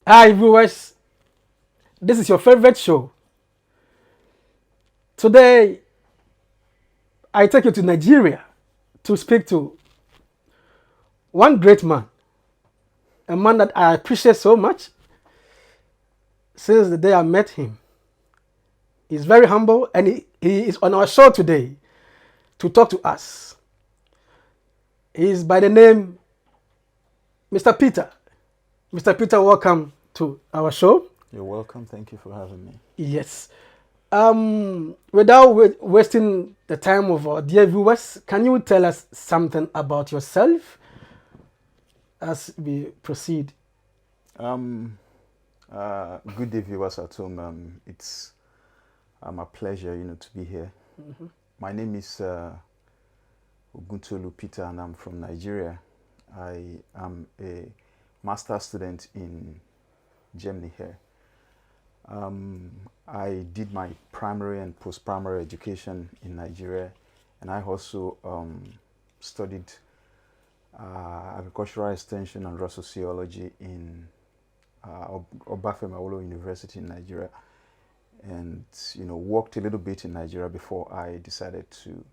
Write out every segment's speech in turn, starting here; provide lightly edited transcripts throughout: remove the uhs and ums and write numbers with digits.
Hi viewers, this is your favorite show. Today, I take you to Nigeria to speak to one great man, a man that I appreciate so much since the day I met him. He's very humble and he is on our show today to talk to us. He is by the name Mr. Peter. Mr. Peter, welcome to our show. You're welcome. Thank you for having me. Yes. Without wasting the time of our dear viewers, can you tell us something about yourself as we proceed? Good day, viewers at home. It's a pleasure, to be here. My name is Olakunle Peter, and I'm from Nigeria. I am a master's student in Germany here. I did my primary and post-primary education in Nigeria, and I also studied agricultural extension and rural sociology in Obafemi University in Nigeria, and worked a little bit in Nigeria before I decided to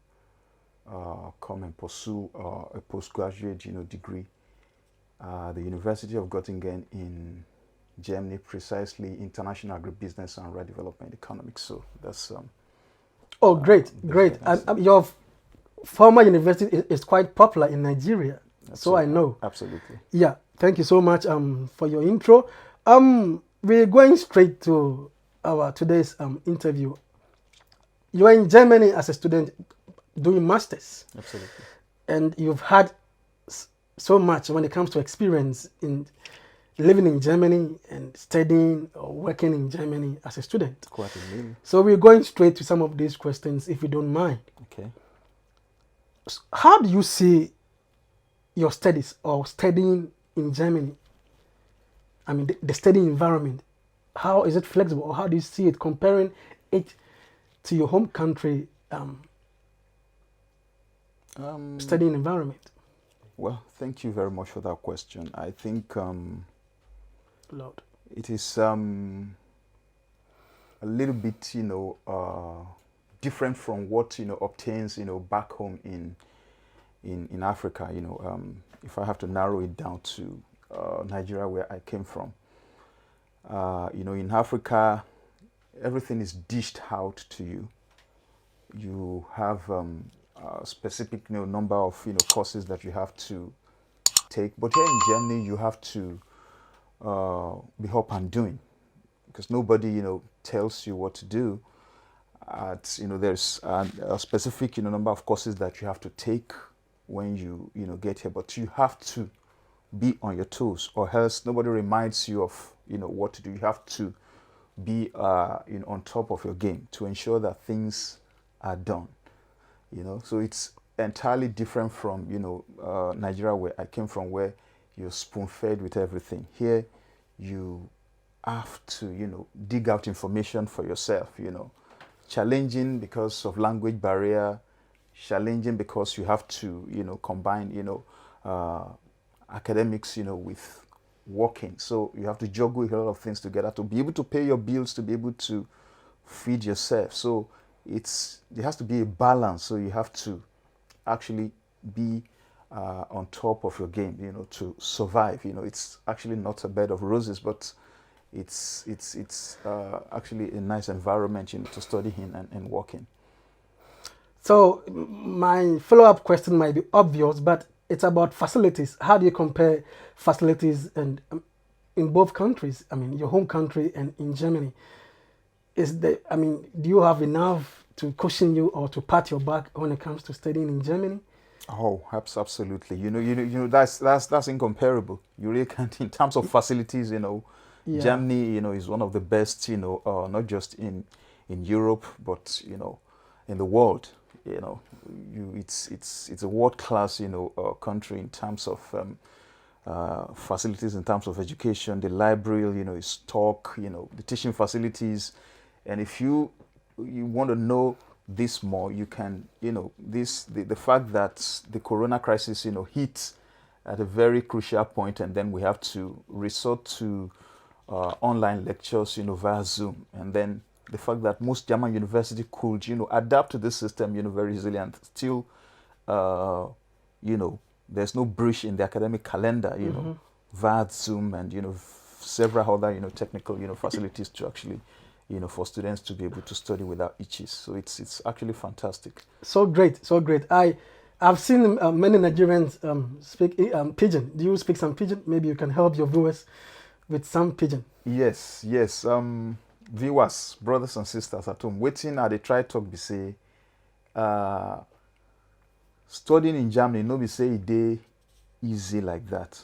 come and pursue a postgraduate degree at the University of Göttingen in Germany, precisely international agribusiness and rural development economics. So that's Oh, great. And your former university is quite popular in Nigeria, so I know. Absolutely. Yeah, thank you so much for your intro. We're going straight to our today's interview. You are in Germany as a student doing masters. Absolutely. And you've had so much when it comes to experience in living in Germany and studying or working in Germany as a student. Quite a meal. So we're going straight to some of these questions, if you don't mind. Okay. How do you see your studies or studying in Germany? I mean, the study environment. How is it flexible, or how do you see it comparing it to your home country studying environment? Well, thank you very much for that question. I think Lord. it is a little bit, different from what obtains, back home in Africa. If I have to narrow it down to Nigeria, where I came from, in Africa, everything is dished out to you. You have a specific number of courses that you have to take, but here in Germany, you have to be up and doing, because nobody tells you what to do. There's a specific number of courses that you have to take when you get here, but you have to be on your toes, or else nobody reminds you of what to do. You have to be on top of your game to ensure that things are done. So it's entirely different from Nigeria, where I came from, where you're spoon-fed with everything. Here, you have to, dig out information for yourself, challenging because of language barrier, challenging because you have to, combine, academics, with working. So you have to juggle a lot of things together to be able to pay your bills, to be able to feed yourself. So there has to be a balance. So you have to actually be on top of your game, to survive. It's actually not a bed of roses, but it's actually a nice environment, to study in and work in. So my follow-up question might be obvious, but it's about facilities. How do you compare facilities and in both countries? I mean, your home country and in Germany. Do you have enough to cushion you or to pat your back when it comes to studying in Germany? Oh, absolutely. That's incomparable. You really can't, in terms of facilities. Yeah. Germany, is one of the best. Not just in Europe, but in the world. It's a world class country in terms of facilities, in terms of education. The library, is stock. The teaching facilities, and if you want to know this more, you can, the fact that the corona crisis, hit at a very crucial point, and then we have to resort to online lectures, via Zoom, and then the fact that most German university could, adapt to this system, very easily, and still, there's no breach in the academic calendar, via Zoom, and several other, technical, facilities to actually, for students to be able to study without itches. So it's actually fantastic. So great, so great. I've seen many Nigerians speak Pidgin. Do you speak some Pidgin? Maybe you can help your viewers with some Pidgin. Yes. Viewers, brothers and sisters at home, waiting at the try talk be say, studying in Germany, no be say they easy like that,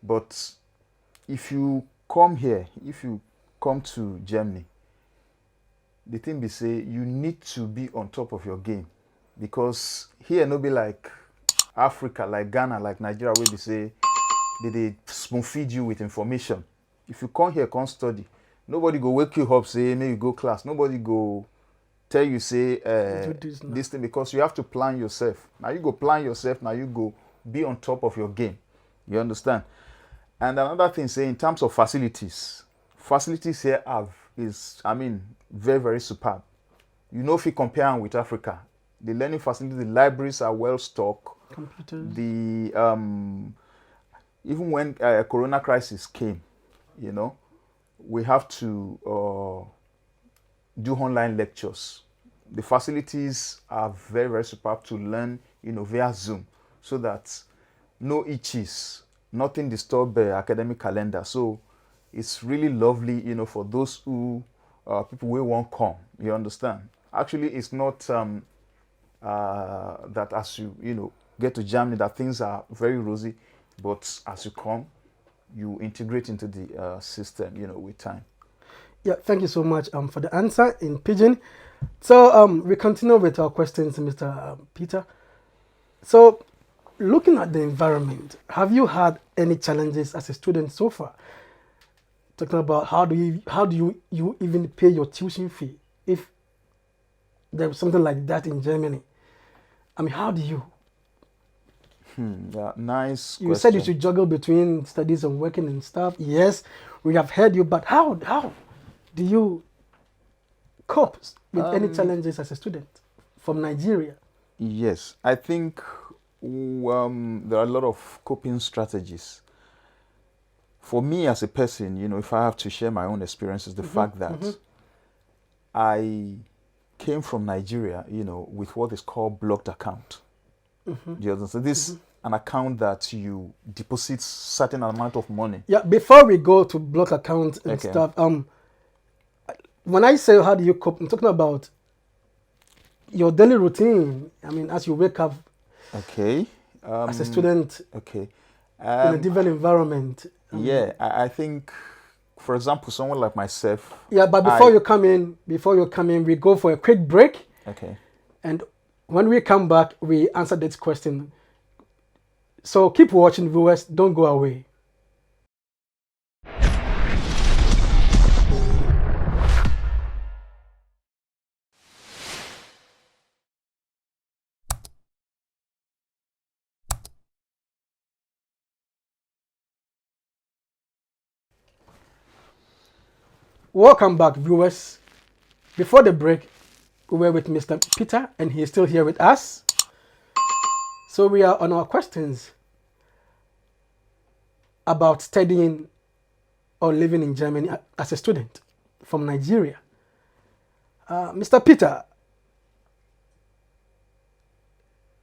But if you come here, if you come to Germany, the thing be say you need to be on top of your game, because here no be like Africa, like Ghana, like Nigeria, where they say they spoon feed you with information. If you come here, come study, nobody go wake you up say maybe you go class. Nobody go tell you say this thing, because you have to plan yourself. Now you go plan yourself. Now you go be on top of your game. You understand? And another thing, say in terms of facilities here is very, very superb. If you compare them with Africa, the learning facilities, the libraries are well stocked. Computers. The even when Corona crisis came, we have to do online lectures. The facilities are very, very superb to learn, via Zoom, so that no itches, nothing disturb academic calendar. So it's really lovely, for those who people who won't come. You understand? Actually, it's not that as you get to Germany that things are very rosy, but as you come, you integrate into the system, with time. Yeah, thank you so much for the answer in Pidgin. So we continue with our questions, Mr. Peter. So, looking at the environment, have you had any challenges as a student so far? Talking about how do you even pay your tuition fee if there's something like that in Germany? How do you? Yeah, nice You question. said you should juggle between studies and working and stuff. Yes, we have heard you, but how do you cope with any challenges as a student from Nigeria? Yes, I think there are a lot of coping strategies. For me as a person, if I have to share my own experiences, the fact that I came from Nigeria, with what is called blocked account. Do you understand? This an account that you deposit certain amount of money. Yeah, before we go to block account and stuff, when I say how do you cope, I'm talking about your daily routine. As you wake up. Okay. As a student. Okay. In a different environment. I think, for example, someone like myself. Yeah, but before you come in, we go for a quick break. Okay. And when we come back, we answer this question. So keep watching, viewers. Don't go away. Welcome back, viewers. Before the break, we were with Mr. Peter, and he is still here with us. So we are on our questions about studying or living in Germany as a student from Nigeria. Mr. Peter,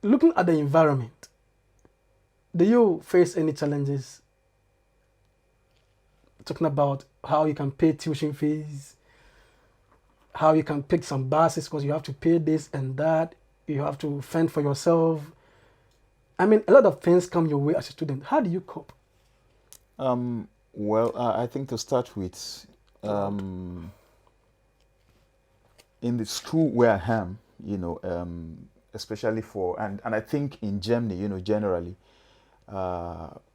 looking at the environment, do you face any challenges? Talking about how you can pay tuition fees, how you can pick some buses because you have to pay this and that, you have to fend for yourself. A lot of things come your way as a student. How do you cope? Well, I think to start with, in the school where I am, especially and I think in Germany, generally,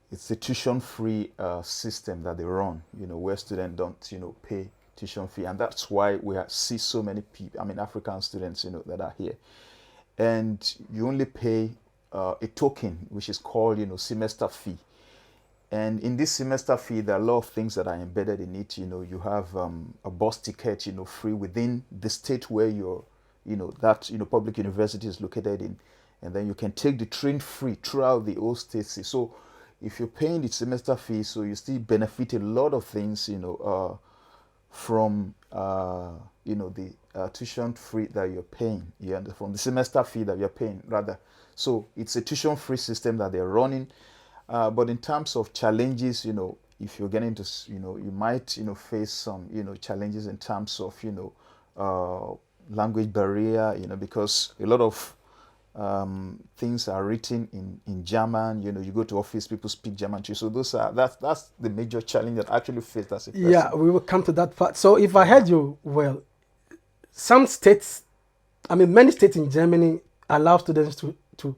it's a tuition-free system that they run, where students don't, pay tuition fee, and that's why we see so many people, African students, that are here, and you only pay a token, which is called, semester fee, And in this semester fee, there are a lot of things that are embedded in it. You have a bus ticket, free within the state where that public university is located in, and then you can take the train free throughout the whole state. So, if you're paying the semester fee, so you still benefit a lot of things, from the tuition free that you're paying, from the semester fee that you're paying rather. So it's a tuition free system that they're running. But in terms of challenges, if you're getting into, you might, face some, challenges in terms of, language barrier, because a lot of things are written in German. You go to office, people speak German too. So that's the major challenge that I actually faced as a person. Yeah, we will come to that part. So if I heard you well, some states, many states in Germany allow students to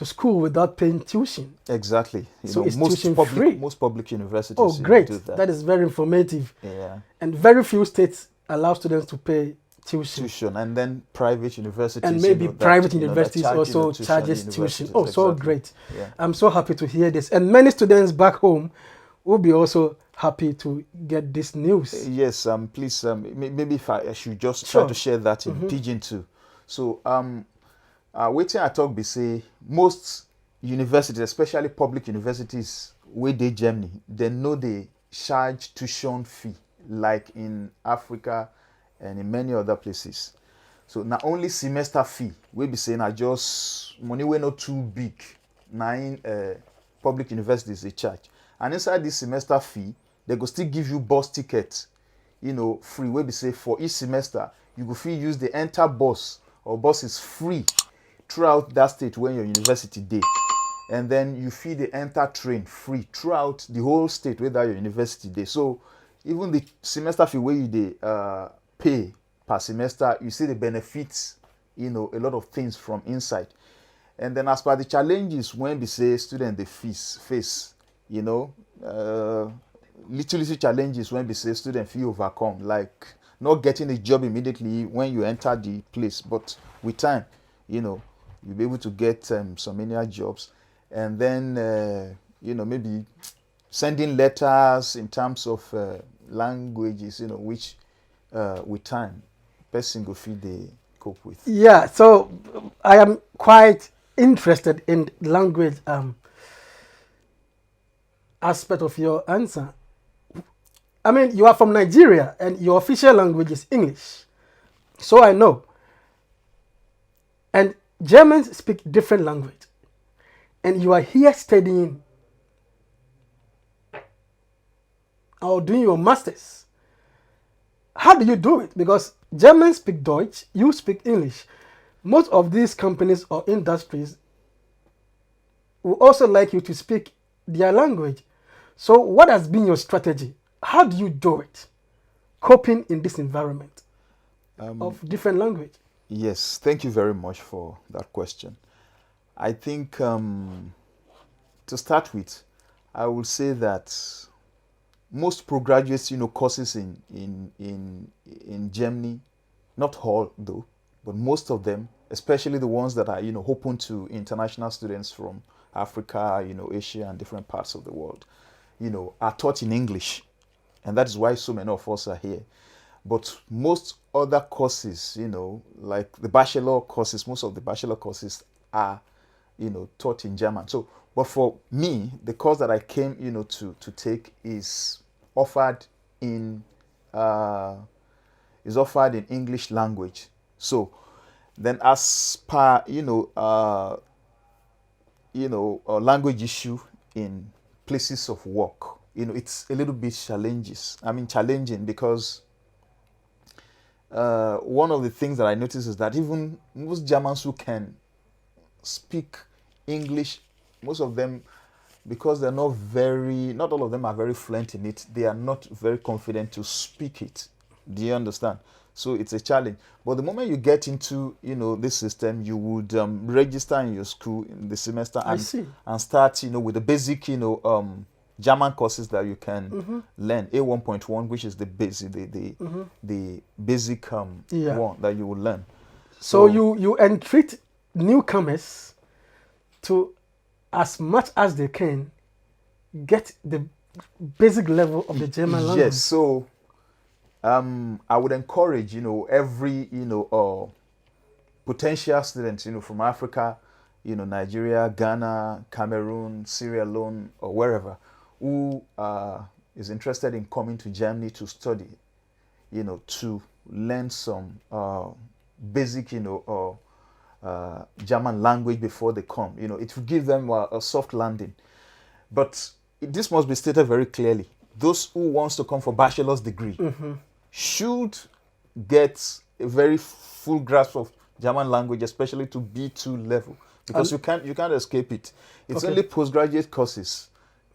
school without paying tuition. Exactly. So it's tuition free. Most public universities. Oh, great! Do that. That is very informative. Yeah. And very few states allow students to pay tuition. And then private universities. And maybe private universities also charges tuition. Oh, so exactly. Great! Yeah. I'm so happy to hear this. And many students back home will be also happy to get this news. Yes. Please. Maybe if I should just try to share that in Pidgin too. So waiting I talk be say most universities, especially public universities where they Germany, they know they charge tuition fee like in Africa and in many other places. So not only semester fee, we be saying I just money we not too big. Now in public universities they charge. And inside this semester fee, they go still give you bus tickets, free. We be say for each semester, you go free use the enter bus or bus is free throughout that state when your university day, and then you fee the enter train free throughout the whole state where that your university day. So even the semester fee where you pay per semester, you see the benefits, a lot of things from inside. And then as per the challenges when we say student they face, little challenges when we say student fee overcome, like not getting a job immediately when you enter the place, but with time, you'll be able to get some many jobs. And then, maybe sending letters in terms of languages, which with time, person go feel they cope with. Yeah, so I am quite interested in language aspect of your answer. You are from Nigeria and your official language is English. So I know. And Germans speak different language. And you are here studying or doing your masters. How do you do it? Because Germans speak Deutsch, you speak English. Most of these companies or industries will also like you to speak their language. So what has been your strategy? How do you do it? Coping in this environment of different language. Yes, thank you very much for that question. I think to start with, I will say that most postgraduates, courses in Germany, not all though, but most of them, especially the ones that are, open to international students from Africa, Asia and different parts of the world, are taught in English. And that is why so many of us are here. But most other courses, like the bachelor courses, most of the bachelor courses are, taught in German. So, but for me, the course that I came, to take is offered in English language. So, then as per language issue in places of work, it's a little bit challenging because one of the things that I notice is that even most Germans who can speak English, most of them, because they're not all of them are very fluent in it, they are not very confident to speak it. Do you understand? So it's a challenge. But the moment you get into, this system, you would register in your school in the semester and start, with the basic, German courses that you can learn. A1.1, which is the basic, the basic one that you will learn. So you entreat newcomers to, as much as they can, get the basic level of the German language? Yes, so I would encourage, every, potential students, from Africa, Nigeria, Ghana, Cameroon, Sierra Leone, or wherever, who is interested in coming to Germany to study, to learn some basic, German language before they come. It will give them a soft landing. But this must be stated very clearly. Those who wants to come for bachelor's degree should get a very full grasp of German language, especially to B2 level, because you can't escape it. It's only postgraduate courses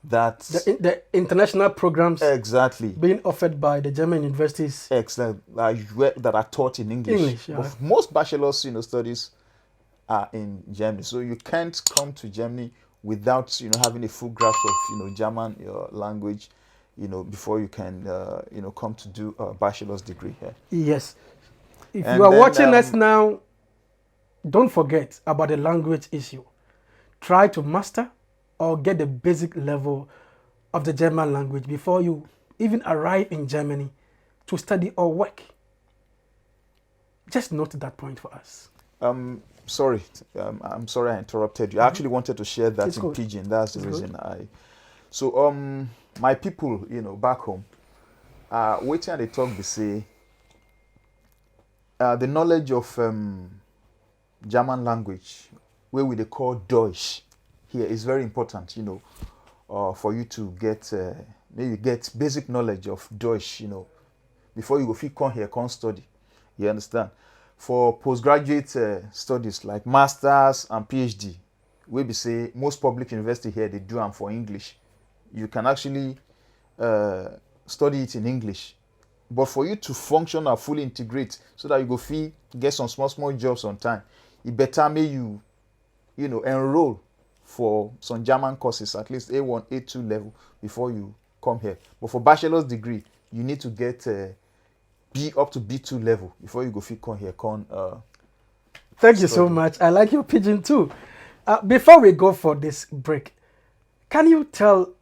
that the international programs exactly being offered by the German universities that are taught in English. Yeah. But most bachelor's studies are in Germany, so you can't come to Germany without having a full grasp of German language, before you can come to do a bachelor's degree here. Yes. If you are watching us now, don't forget about the language issue. Try to master or get the basic level of the German language before you even arrive in Germany to study or work. Just note that point for us. Sorry, I'm sorry I interrupted you. I actually wanted to share that in Pidgin. That's the reason I. So my people, back home, waiting at the talk, they say the knowledge of German language, where we they call Deutsch, here is very important. For you to get maybe get basic knowledge of Deutsch, before you go fit come here, come study. You understand? For postgraduate studies like masters and PhD, we be say most public university here they do them for English. You can actually study it in English, but for you to function or fully integrate, so that you go feel get some small jobs on time, it better may you enroll for some German courses, at least A1, A2 level, before you come here. But for bachelor's degree, you need to get B up to B2 level before you go fit come here. Thank you so much. I like your Pidgin too. Before we go for this break, can you tell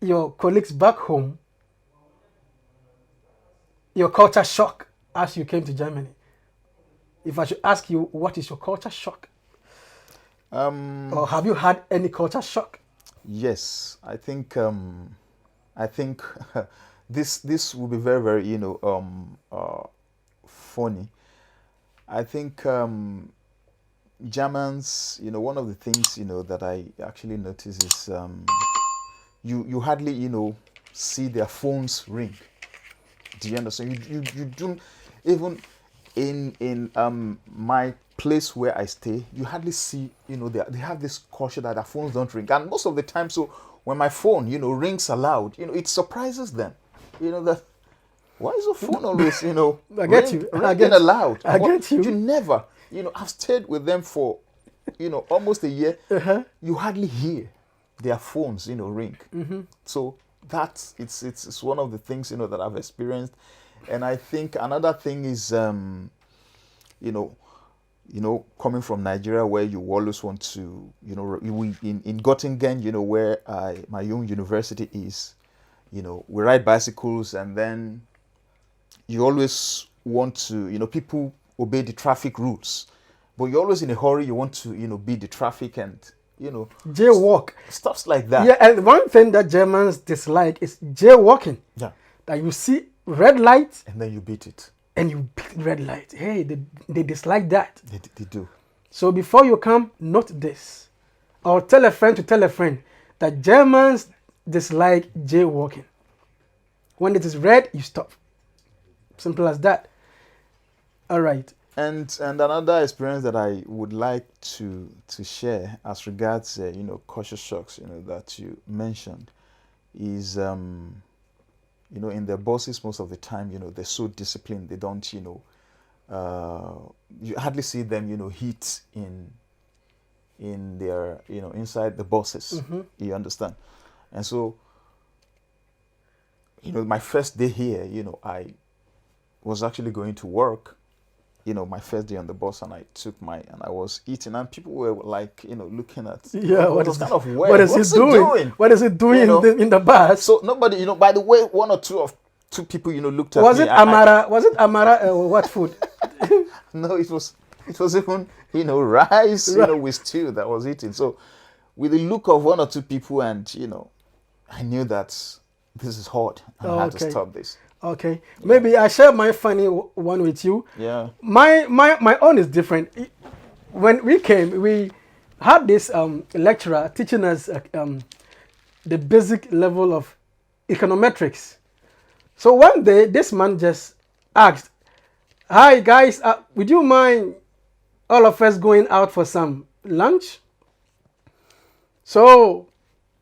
your colleagues back home your culture shock as you came to Germany? If I should ask you, what is your culture shock? Or have you had any culture shock? Yes, I think this will be very, very funny. I think Germans, one of the things that I actually notice is you hardly see their phones ring. Do you understand? You don't even in my place where I stay, you hardly see they have this culture that their phones don't ring, and most of the time, so when my phone rings aloud, it surprises them. That why is your phone always I get you. ringing aloud? I get you. You never I've stayed with them for almost a year. You hardly hear their phones ring. So that's it's one of the things that I've experienced. And I think another thing is coming from Nigeria, where you always want to in Göttingen, where my young university is, we ride bicycles, and then you always want to people obey the traffic rules, but you're always in a hurry. You want to beat the traffic and jaywalk, stuff like that. Yeah, and one thing that Germans dislike is jaywalking. Yeah, that you see red light and then you beat it. And you beat red light. Hey, they dislike that. They do. So before you come, note this, or tell a friend to tell a friend that Germans dislike jaywalking. When it is red, you stop. Simple as that. All right. And another experience that I would like to share as regards culture shocks that you mentioned is in their bosses, most of the time they're so disciplined, they don't you hardly see them hit in their inside the bosses. You understand? And so my first day here, I was actually going to work, my first day on the bus, and I was eating, and people were like, looking at, Yeah, it what was is kind of weird. what is What's he doing? What is he doing in the bus? So nobody, by the way, one or two people, looked at Was me. it Amara? Was it Amara? What food? No, it was even, rice, Right. with stew that was eaten. So with the look of one or two people, and I knew that this is hard, and I had to Okay. stop this. Okay, maybe I share my funny one with you. Yeah. My own is different. When we came, we had this lecturer teaching us the basic level of econometrics. So one day, this man just asked, "Hi guys, would you mind all of us going out for some lunch?" So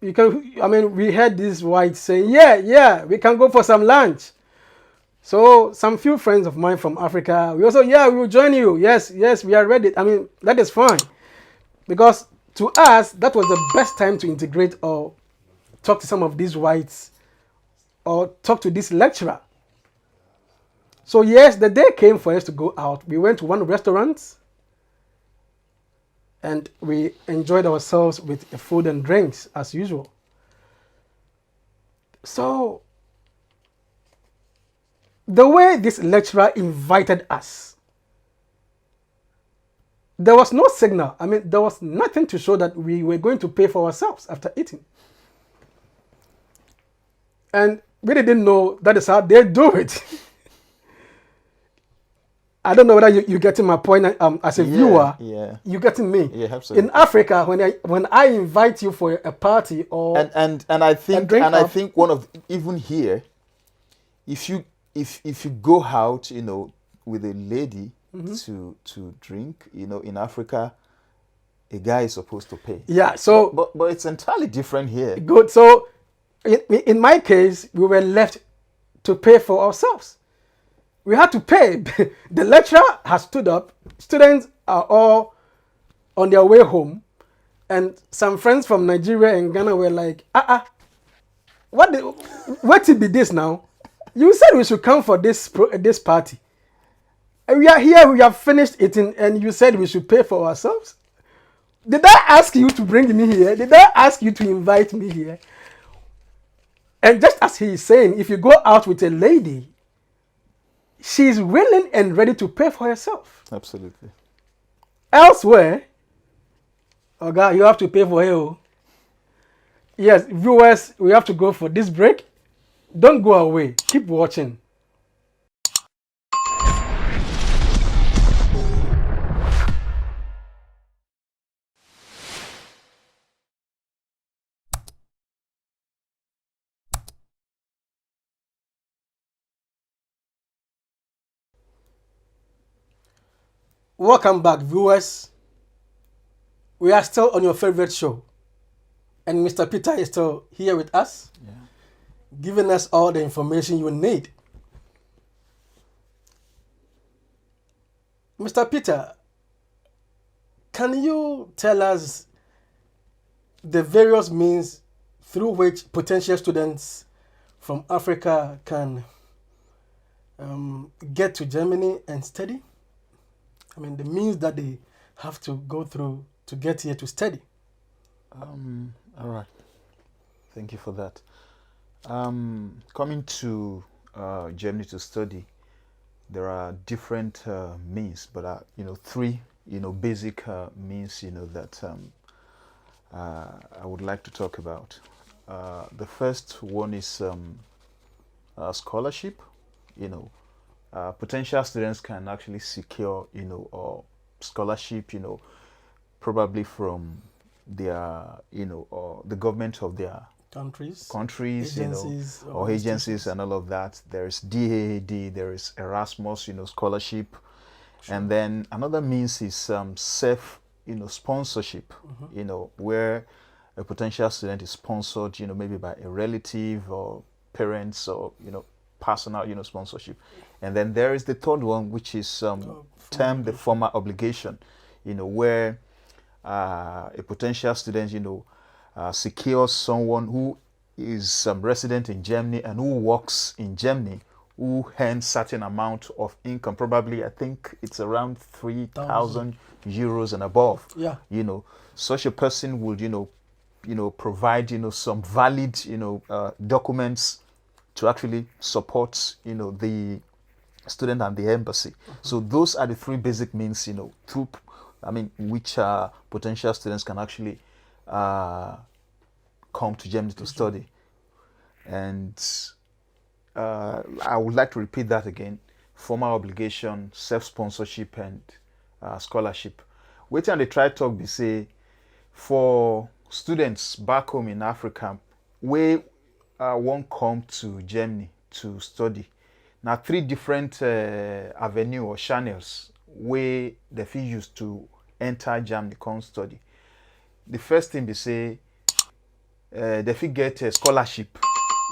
we heard this white saying, "Yeah, we can go for some lunch." So some few friends of mine from Africa, we will join you. Yes, we are ready. That is fine. Because to us, that was the best time to integrate or talk to some of these whites or talk to this lecturer. So yes, the day came for us to go out. We went to one restaurant and we enjoyed ourselves with the food and drinks as usual. So the way this lecturer invited us, there was no signal. There was nothing to show that we were going to pay for ourselves after eating. And we didn't know that is how they do it. I don't know whether you're getting my point as a viewer. Yeah. You getting me? Yeah, absolutely. In Africa, when I invite you for a party or And I think drink I up. think one of, even here, if you go out, with a lady to drink, in Africa, a guy is supposed to pay. Yeah, so But it's entirely different here. good. So in my case, we were left to pay for ourselves. We had to pay. The lecturer has stood up. Students are all on their way home, and some friends from Nigeria and Ghana were like, what it be this now? You said we should come for this party. And we are here, we have finished eating, and you said we should pay for ourselves? Did I ask you to bring me here? Did I ask you to invite me here? And just as he is saying, if you go out with a lady, she's willing and ready to pay for herself. Absolutely. Elsewhere, oh God, you have to pay for her. Yes, viewers, we have to go for this break. Don't go away. Keep watching. Welcome back, viewers. We are still on your favorite show. And Mr. Peter is still here with us, giving us all the information you need. Mr. Peter, can you tell us the various means through which potential students from Africa can get to Germany and study? The means that they have to go through to get here to study. All right. Thank you for that. Coming to Germany to study, there are different means, but three basic means that I would like to talk about. The first one is scholarship. Potential students can actually secure a scholarship, probably from their or the government of their countries, agencies, or agencies and all of that. There's DAAD, there is Erasmus, scholarship. Sure. And then another means is self, sponsorship, where a potential student is sponsored, maybe by a relative or parents, or, personal, sponsorship. And then there is the third one, which is termed the formal obligation, where a potential student, secures someone who is resident in Germany and who works in Germany, who earn certain amount of income. Probably, I think it's around 3,000 euros and above. Yeah. Such a person would, provide, some valid, documents to actually support, the student and the embassy. So those are the three basic means, which potential students can actually come to Germany to study. And I would like to repeat that again: formal obligation, self-sponsorship, and scholarship. Wetin they try talk be say for students back home in Africa wey won't come to Germany to study. Now, three different avenue or channels wey they fit use to enter Germany come study. The first thing they say, they fit get a scholarship,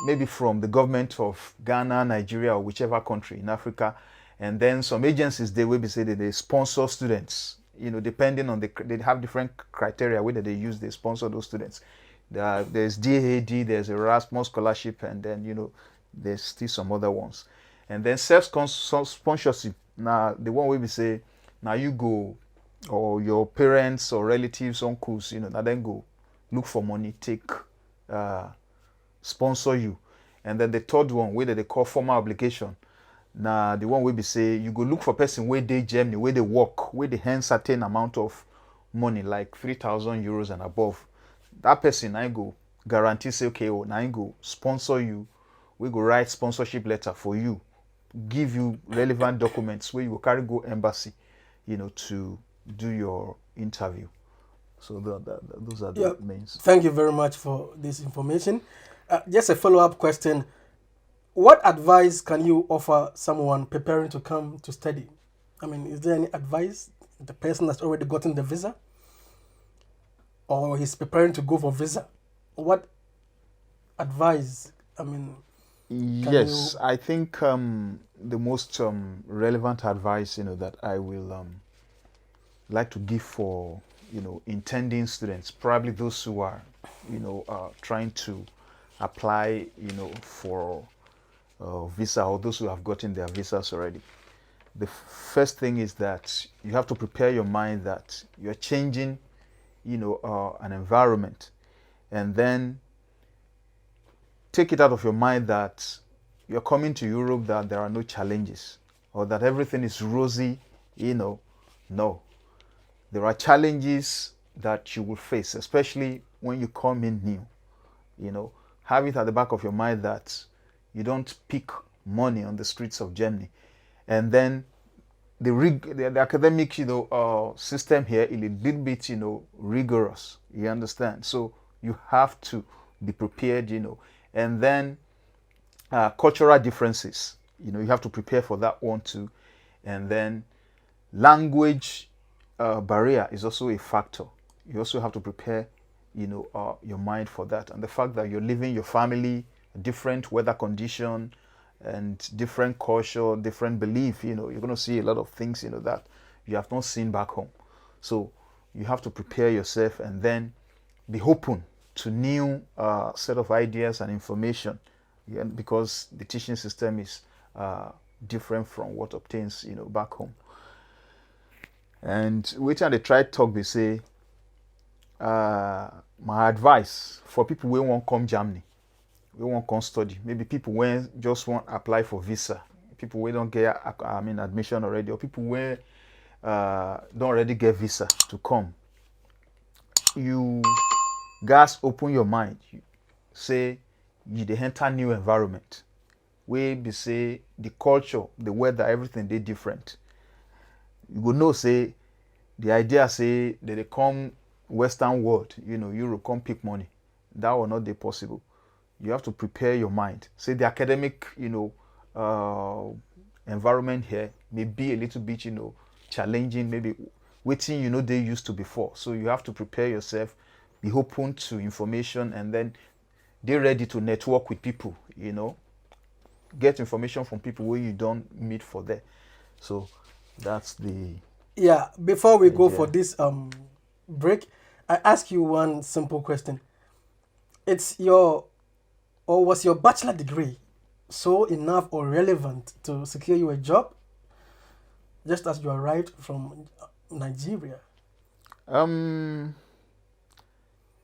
maybe from the government of Ghana, Nigeria, or whichever country in Africa. And then some agencies they will be say that they sponsor students. Depending on they have different criteria whether they use, they sponsor those students. There's DAAD, there's Erasmus scholarship, and then there's still some other ones. And then self-sponsorship. Now the one where we say, now you go, or your parents or relatives, uncles, now then go look for money, take sponsor you. And then the third one, where they call formal obligation. Now the one where we say you go look for person where they Germany, where they work, where they earn certain amount of money, like 3,000 euros and above. That person I go guarantee say, okay, now I go sponsor you. We go write sponsorship letter for you, give you relevant documents where you will carry go embassy, to do your interview. So those are the means. Thank you very much for this information. Just a follow-up question. What advice can you offer someone preparing to come to study? I mean, is there any advice? The person that's already gotten the visa, or he's preparing to go for visa. What advice? I mean, yes, I think the most relevant advice that I will like to give for intending students, probably those who are trying to apply for visa, or those who have gotten their visas already. The first thing is that you have to prepare your mind that you're changing an environment, and then take it out of your mind that you're coming to Europe, that there are no challenges, or that everything is rosy. No, there are challenges that you will face, especially when you come in new. Have it at the back of your mind that you don't pick money on the streets of Germany. And then the academic system here is a little bit rigorous, you understand. So you have to be prepared, and then cultural differences, you have to prepare for that one too. And then language barrier is also a factor. You also have to prepare your mind for that, and the fact that you're leaving your family, different weather condition, and different culture, different belief. You're going to see a lot of things that you have not seen back home. So you have to prepare yourself, and then be open to new set of ideas and information, because the teaching system is different from what obtains back home. And waiting they try talk, they say my advice for people who won't come Germany, we won't come study, maybe people who just want apply for visa, people who don't get admission already, or people who don't already get visa to come. You guys open your mind. Say you dey enter new environment where be say the culture, the weather, everything they different. You go know say the idea say that they come Western world, Europe come pick money. That will not be possible. You have to prepare your mind. Say the academic, environment here may be a little bit, challenging, maybe waiting, they used to before. So you have to prepare yourself, be open to information, and then they're ready to network with people, get information from people where you don't meet for there. So that's the before we go for this break, I ask you one simple question. Was your bachelor degree so enough or relevant to secure you a job, just as you arrived from Nigeria?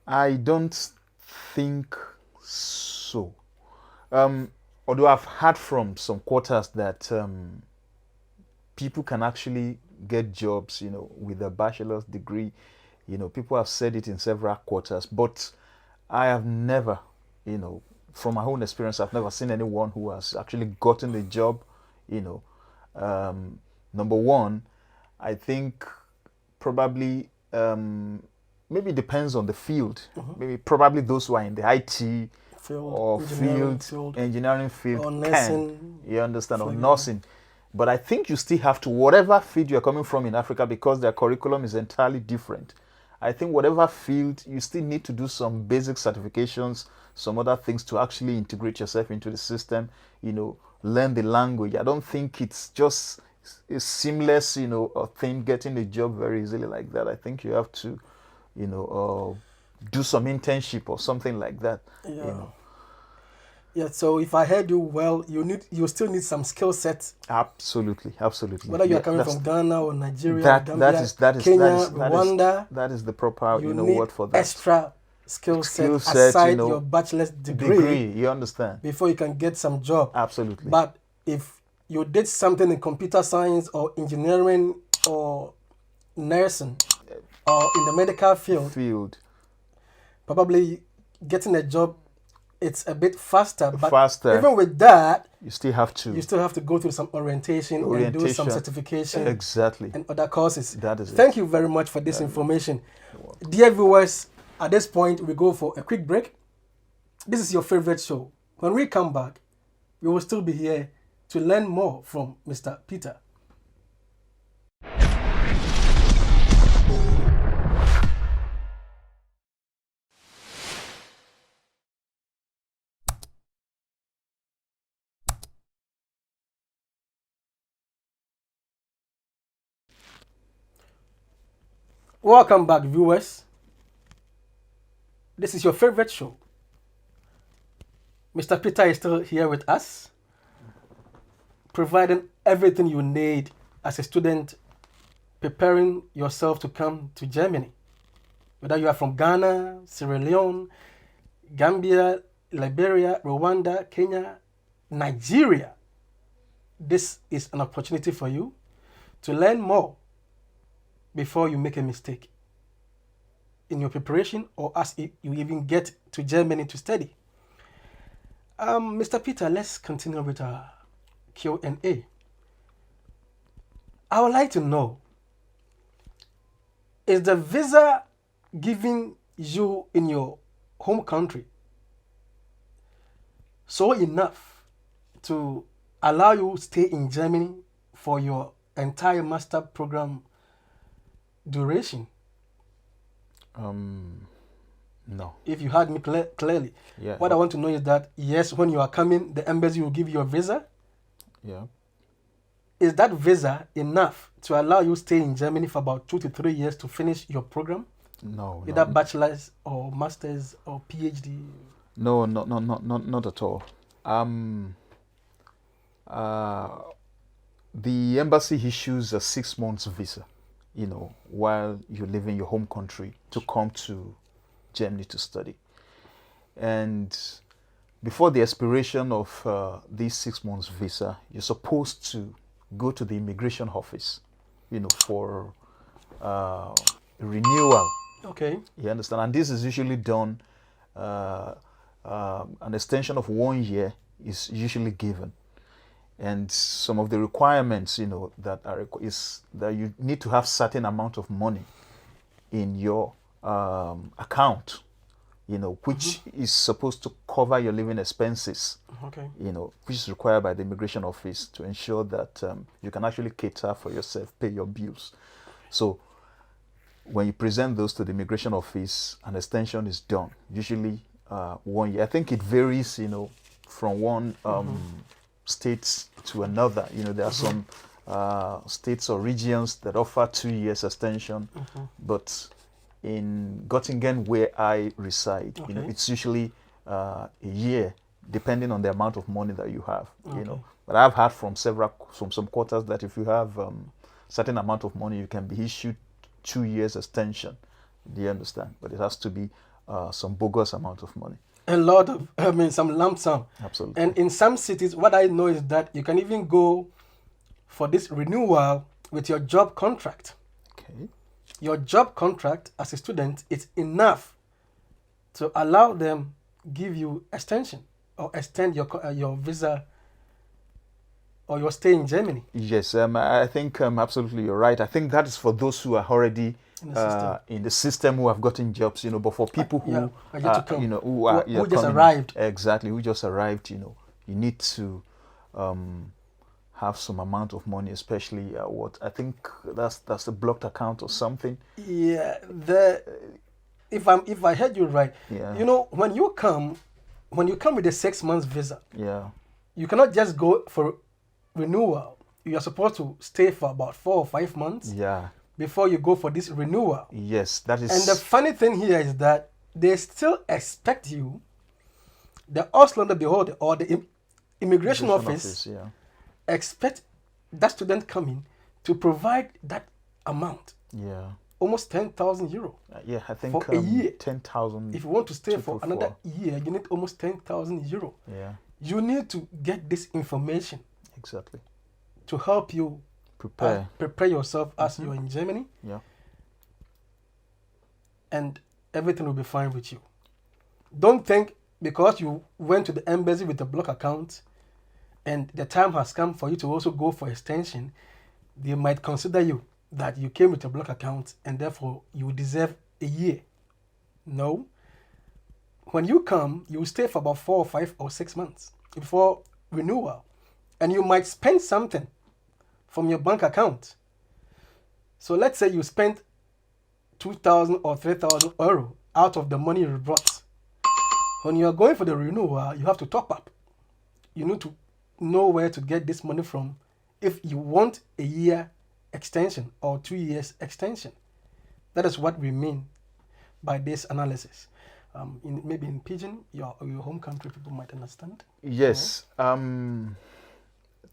I don't think so. Although I've heard from some quarters that people can actually get jobs, with a bachelor's degree. People have said it in several quarters, but I have never, from my own experience, I've never seen anyone who has actually gotten a job. Number one, I think probably maybe it depends on the field. Maybe probably those who are in the IT or engineering field or can, nursing, you understand, or nursing. But I think you still have to, whatever field you're coming from in Africa, because their curriculum is entirely different. I think whatever field, you still need to do some basic certifications, some other things to actually integrate yourself into the system, learn the language. I don't think it's just a seamless, a thing, getting a job very easily like that. I think you have to, do some internship or something like that. Yeah, so if I heard you well, you still need some skill sets. Absolutely. Whether you are coming from Ghana or Nigeria, that Gambia, is Kenya, Rwanda, that is the proper you need word for that. Extra skill set aside your bachelor's degree. You understand? Before you can get some job. Absolutely. But if you did something in computer science or engineering or nursing or in the medical field, probably getting a job, it's a bit faster. But even with that, you still have to go through some orientation and do some certification. Exactly. And other courses. That is Thank you very much for this information. Dear viewers, at this point, we go for a quick break. This is your favorite show. When we come back, we will still be here to learn more from Mr. Peter. Welcome back, viewers. This is your favorite show. Mr. Peter is still here with us, providing everything you need as a student, preparing yourself to come to Germany. Whether you are from Ghana, Sierra Leone, Gambia, Liberia, Rwanda, Kenya, Nigeria, this is an opportunity for you to learn more before you make a mistake in your preparation or as you even get to Germany to study. Mr. Peter, let's continue with our Q&A. I would like to know, is the visa given you in your home country so enough to allow you stay in Germany for your entire master program duration? No. If you heard me clearly. Yeah. What I want to know is that, yes, when you are coming, the embassy will give you a visa. Yeah. Is that visa enough to allow you stay in Germany for about 2 to 3 years to finish your program? No. Either bachelor's or master's or PhD? No, not at all. The embassy issues a 6 months visa, while you live in your home country to come to Germany to study. And before the expiration of this 6 months visa, you're supposed to go to the immigration office, for renewal. Okay. You understand? And this is usually done, an extension of 1 year is usually given. And some of the requirements, that is that you need to have certain amount of money in your account, which is supposed to cover your living expenses. Okay. Which is required by the immigration office to ensure that you can actually cater for yourself, pay your bills. So when you present those to the immigration office, an extension is done, usually 1 year. I think it varies, from one states to another. There are some states or regions that offer 2 years extension, but in Göttingen, where I reside, it's usually a year depending on the amount of money that you have. Okay. You know, but I've heard from some quarters that if you have certain amount of money, you can be issued 2 years extension. Do you understand? But it has to be some bogus amount of money. A lot of, I mean, some lump sum. Absolutely. And in some cities, what I know is that you can even go for this renewal with your job contract. Okay. Your job contract as a student is enough to allow them give you extension or extend your visa or your stay in Germany. Yes, I think absolutely you're right. I think that is for those who are already in the system who have gotten jobs, you know. But for people who are yet to come, you know, who just arrived, exactly, who just arrived, you know, you need to have some amount of money, especially what I think that's a blocked account or something. Yeah, if I heard you right, Yeah. you know, when you come with a 6 months visa, Yeah. you cannot just go for renewal. You are supposed to stay for about 4 or 5 months. Yeah. Before you go for this renewal. Yes, that is. And the funny thing here is that they still expect you, the Auslander behold or the immigration office yeah. expect that student coming to provide that amount. Yeah. Almost 10,000 euro. Yeah, I think for a year. 10,000. If you want to stay for another year, you need almost 10,000 euro. Yeah. You need to get this information. Exactly. To help you prepare yourself as you're in Germany. Yeah. And everything will be fine with you. Don't think because you went to the embassy with a block account and the time has come for you to also go for extension, they might consider you that you came with a block account and therefore you deserve a year. No. When you come, you will stay for about 4 or 5 or 6 months before renewal. And you might spend something from your bank account. So let's say you spent 2,000 or 3,000 euro out of the money you brought. When you are going for the renewal, you have to top up. You need to know where to get this money from if you want a year extension or 2 years extension. That is what we mean by this analysis. Maybe in Pidgin, your home country, people might understand. Yes.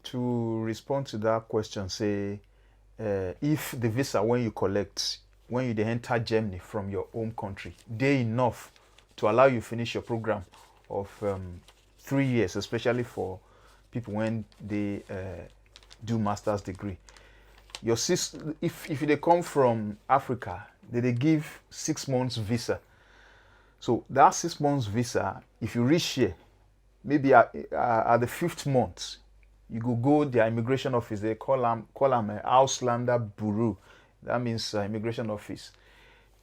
To respond to that question, say, if the visa when you collect, when you enter Germany from your home country, they enough to allow you finish your program of 3 years, especially for people when they do master's degree. If they come from Africa, they give 6 months visa. So that 6 months visa, if you reach here, maybe at the 5th month, you go their immigration office. They call them Auslander Bureau. That means immigration office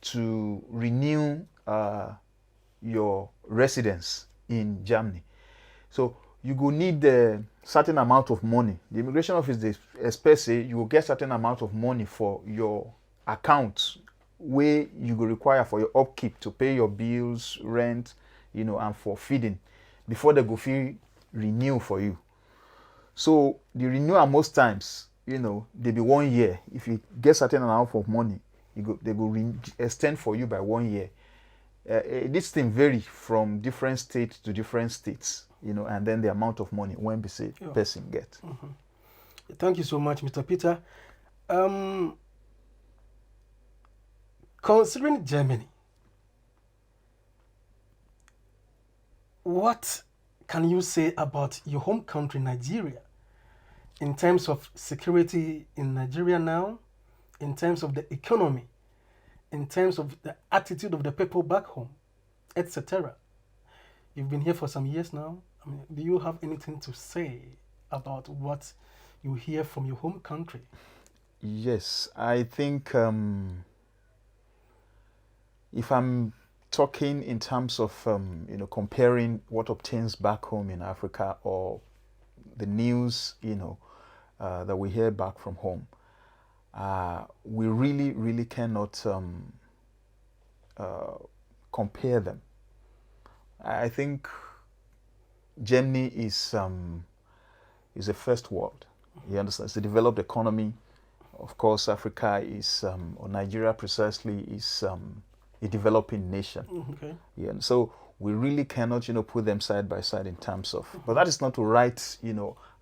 to renew your residence in Germany. So you go need a certain amount of money. The immigration office they expect say you will get certain amount of money for your account where you go require for your upkeep to pay your bills, rent, you know, and for feeding before they go feel renew for you. So the renewal most times, you know, they be 1 year. If you get certain amount of money, they go extend for you by 1 year. This thing vary from different states to different states, you know, and then the amount of money when the person get. Mm-hmm. Thank you so much, Mr. Peter. Considering Germany, what can you say about your home country, Nigeria, in terms of security in Nigeria now, in terms of the economy, in terms of the attitude of the people back home, etc.? You've been here for some years now. I mean, do you have anything to say about what you hear from your home country? Yes, I think if I'm talking in terms of you know, comparing what obtains back home in Africa or the news, you know, that we hear back from home, we really cannot compare them. I think Germany is a first world. You understand? It's a developed economy. Of course, Africa is, or Nigeria precisely, is a developing nation. Okay. Yeah. And so we really cannot, put them side by side in terms of. But that is not to write,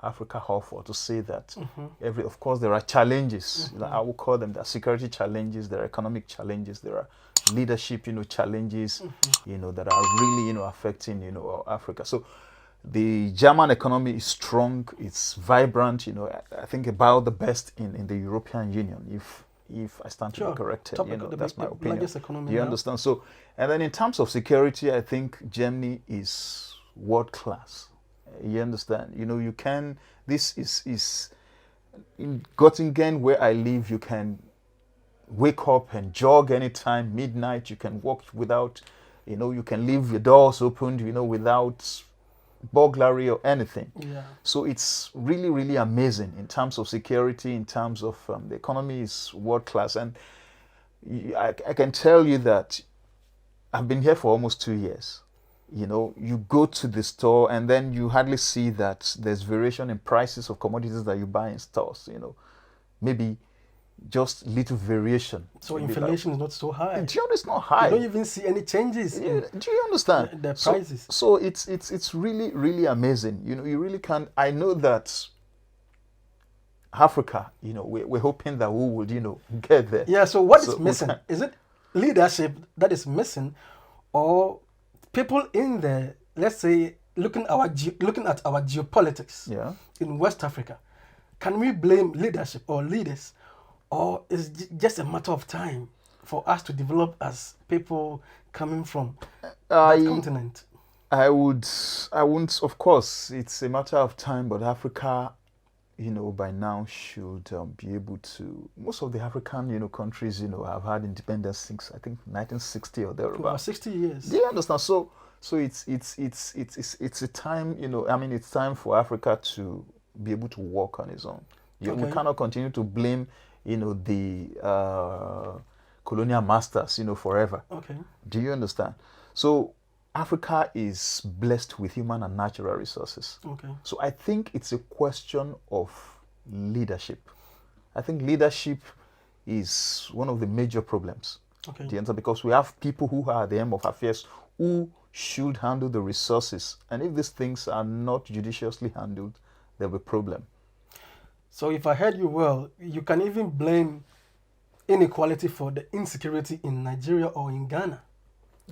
Africa off or to say that of course, there are challenges. I will call them the security challenges, there are economic challenges, there are leadership, challenges, that are really, affecting, Africa. So the German economy is strong, it's vibrant, I think about the best in the European Union, if I stand to be corrected. That's my opinion. You understand? So, and then in terms of security, I think Germany is world class. You understand? You can, this is in Göttingen where I live, you can wake up and jog anytime, midnight, you can walk without, you can leave your doors opened, without burglary or anything. Yeah. So it's really, really amazing in terms of security, in terms of the economy is world class. And I can tell you that I've been here for almost 2 years. You go to the store and then you hardly see that there's variation in prices of commodities that you buy in stores. Maybe just little variation. So inflation is not so high. Do you understand? It's not high. You don't even see any changes. Do you understand? The prices. So it's really, really amazing. You really can. I know that Africa, we're hoping that we would, get there. Yeah. So what is missing? Is it leadership that is missing, or people in the, let's say, looking at our geopolitics in West Africa? Can we blame leadership or leaders? Or is it just a matter of time for us to develop as people coming from that continent? I wouldn't, of course, it's a matter of time, but Africa, by now should be able to, most of the African, countries, have had independence since, I think, 1960 or thereabouts. About 60 years. Do you understand? So it's a time, it's time for Africa to be able to walk on its own. We cannot continue to blame the colonial masters, forever. Okay. Do you understand? So Africa is blessed with human and natural resources. Okay. So I think it's a question of leadership. I think leadership is one of the major problems. Okay. Do you understand? Because we have people who are at the end of affairs who should handle the resources. And if these things are not judiciously handled, there'll be a problem. So if I heard you well, you can even blame inequality for the insecurity in Nigeria or in Ghana.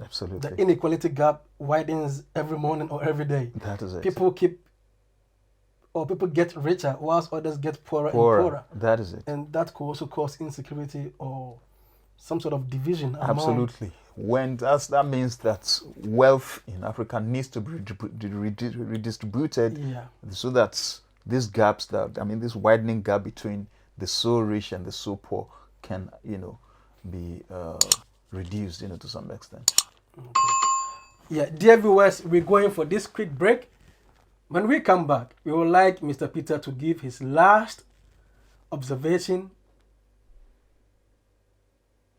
Absolutely. The inequality gap widens every morning or every day. That is it. People get richer whilst others get poorer and poorer. That is it. And that could also cause insecurity or some sort of division. Absolutely. When that means that wealth in Africa needs to be redistributed, so that these gaps this widening gap between the so rich and the so poor can, be reduced, to some extent. Okay. Yeah, dear viewers, we're going for this quick break. When we come back, we would like Mr. Peter to give his last observation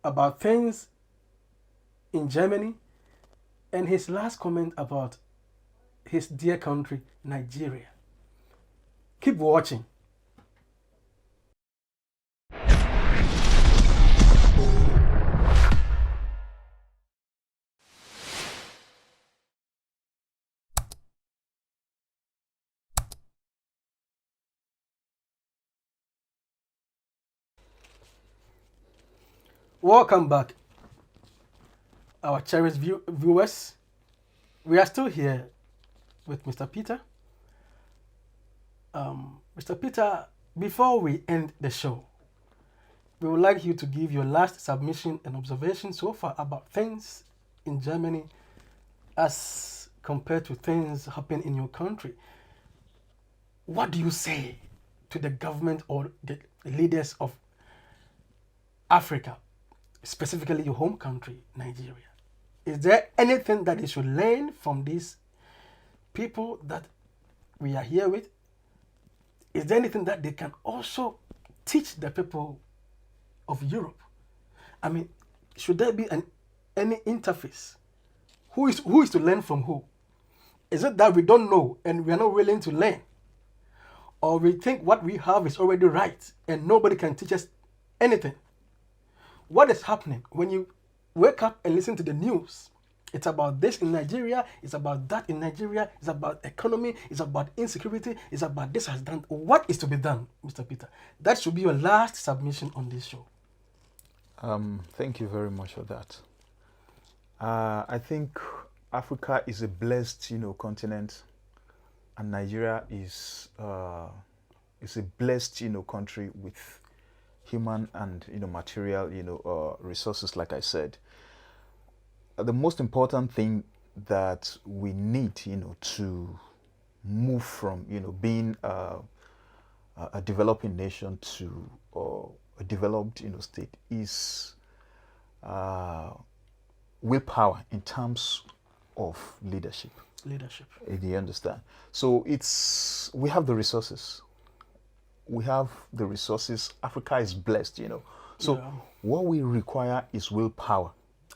about things in Germany and his last comment about his dear country, Nigeria. Keep watching. Welcome back, our cherished viewers. We are still here with Mr. Peter. Mr. Peter, before we end the show, we would like you to give your last submission and observation so far about things in Germany as compared to things happening in your country. What do you say to the government or the leaders of Africa, specifically your home country, Nigeria? Is there anything that they should learn from these people that we are here with? Is there anything that they can also teach the people of Europe? I mean, should there be any interface? Who is to learn from who? Is it that we don't know and we are not willing to learn? Or we think what we have is already right and nobody can teach us anything? What is happening when you wake up and listen to the news It's about this in Nigeria. It's about that in Nigeria. It's about economy. It's about insecurity. It's about this has done. What is to be done, Mr. Peter? That should be your last submission on this show. Thank you very much for that. I think Africa is a blessed, continent, and Nigeria is a blessed, country with human and material, resources. Like I said, the most important thing that we need, to move from, being a developing nation to a developed, state is willpower in terms of leadership. Leadership. Do you understand? So we have the resources. Africa is blessed, So what we require is willpower.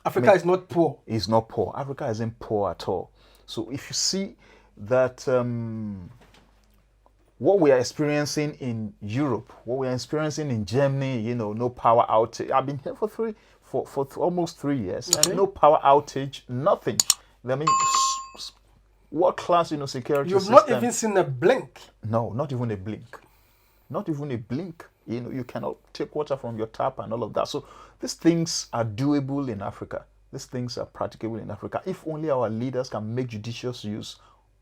Africa is not poor. It's not poor. Africa isn't poor at all. So if you see that what we are experiencing in Europe, what we are experiencing in Germany, no power outage. I've been here for almost 3 years. Okay. And no power outage, nothing. I mean, what class, security You've system. not even seen a blink. No, not even a blink. Not even a blink. You cannot take water from your tap and all of that. So these things are doable in Africa. These things are practicable in Africa. If only our leaders can make judicious use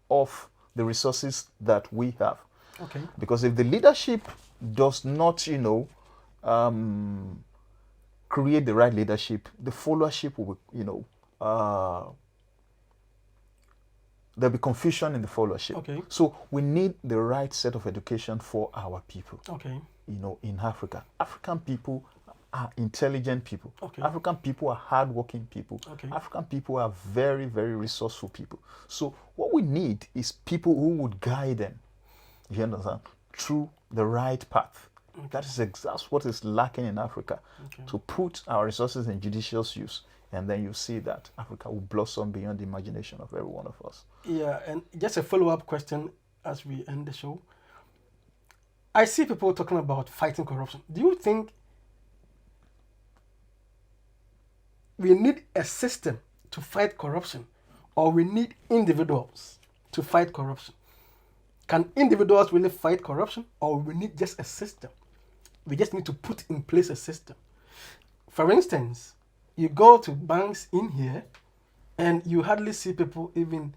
of the resources that we have. Okay. Because if the leadership does not, create the right leadership, the followership will, there'll be confusion in the followership. Okay. So we need the right set of education for our people. Okay. In Africa. African people are intelligent people. Okay. African people are hardworking people. Okay. African people are very, very resourceful people. So what we need is people who would guide them, you understand, through the right path. Okay. That's what is lacking in Africa. Okay. To put our resources in judicious use, and then you see that Africa will blossom beyond the imagination of every one of us. Yeah, and just a follow-up question as we end the show. I see people talking about fighting corruption. Do you think we need a system to fight corruption, or we need individuals to fight corruption? Can individuals really fight corruption, or we need just a system? We just need to put in place a system. For instance, you go to banks in here and you hardly see people even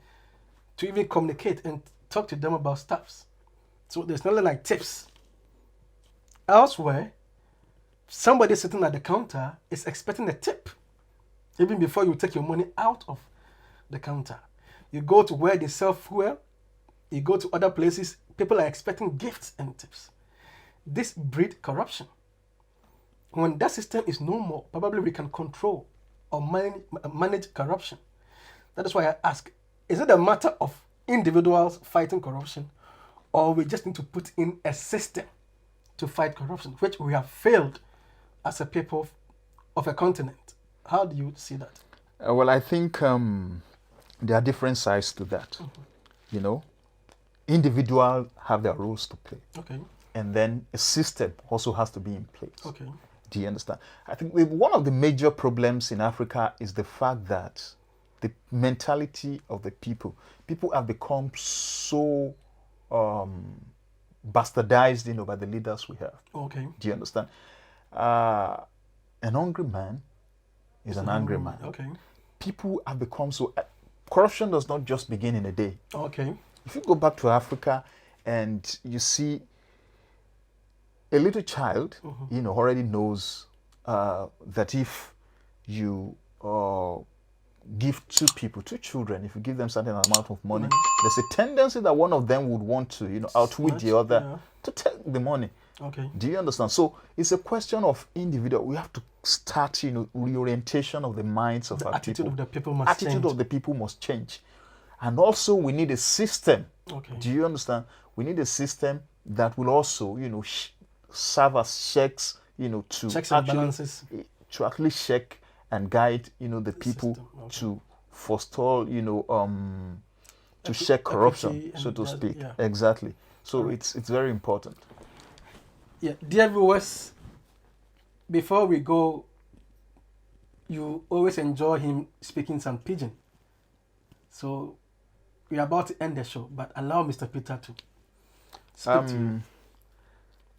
communicate and talk to them about stuffs. So there's nothing like tips. Elsewhere, somebody sitting at the counter is expecting a tip even before you take your money out of the counter. You go to where they sell fuel, you go to other places, people are expecting gifts and tips. This breeds corruption. When that system is no more, probably we can control or manage corruption. That is why I ask, is it a matter of individuals fighting corruption, or we just need to put in a system to fight corruption, which we have failed as a people of a continent? How do you see that? Well, I think there are different sides to that. Mm-hmm. Individuals have their roles to play. Okay. And then a system also has to be in place. Okay. Do you understand? I think one of the major problems in Africa is the fact that the mentality of the people have become so bastardized, by the leaders we have. Okay. Do you understand? An hungry man is an angry man. Okay. People have become so... corruption does not just begin in a day. Okay. If you go back to Africa and you see a little child, Mm-hmm. Already knows that if you give two children, if you give them certain amount of money, there's a tendency that one of them would want to, outwit the other to take the money. Okay. Do you understand? So it's a question of individual. We have to start, reorientation of the minds of The our attitude people. of the people must change. Attitude of the people must change. And also we need a system. Okay. Do you understand? We need a system that will also, serve as checks, to Checks and balances. to actually check and guide, the people system, okay. to forestall, to check corruption, so to speak. Yeah. Exactly. So Right. it's very important. Yeah, dear viewers, before we go, you always enjoy him speaking some pidgin. So we are about to end the show, but allow Mr. Peter to speak to you.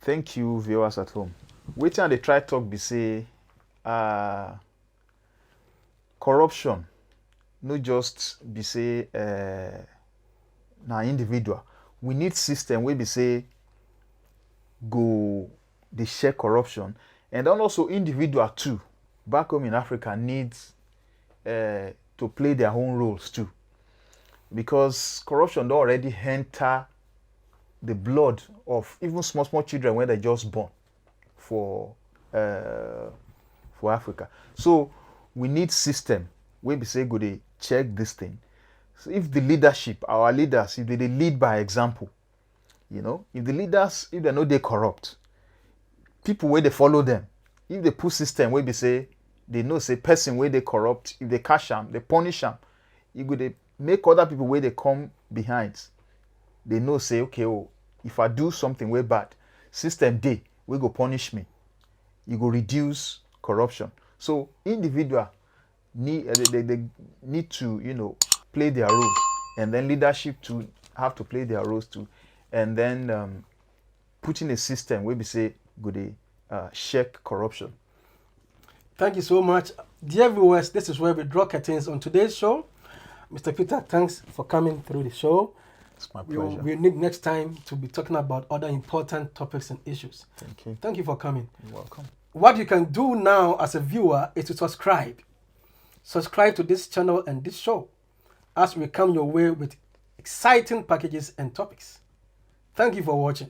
Thank you, viewers at home. Wetin I dey try talk be say corruption no just be say na individual. We need system wey be say go dey share corruption, and then also individual too back home in Africa needs to play their own roles too, because corruption don already enter the blood of even small small children when they just born for Africa. So we need system wey be say go dey check this thing. So if the leadership, our leaders, if they dey lead by example, you know, if the leaders, if they no dey corrupt, people wey dey follow them, if they put system wey be say they know say person wey dey corrupt, if they catch am, they punish am, e go dey make other people wey dey come behind, they know say, okay, oh, if I do something way bad, system dey wey go punish me. You go reduce corruption. So individual need they need to, you know, play their roles, and then leadership to have to play their roles too, and then put in a system where we say go dey check corruption. Thank you so much, dear viewers. This is where we draw curtains on today's show. Mr. Peter, thanks for coming through the show. It's my pleasure. We need next time to be talking about other important topics and issues. Thank you. Thank you for coming. You're welcome. What you can do now as a viewer is to subscribe. Subscribe to this channel and this show as we come your way with exciting packages and topics. Thank you for watching.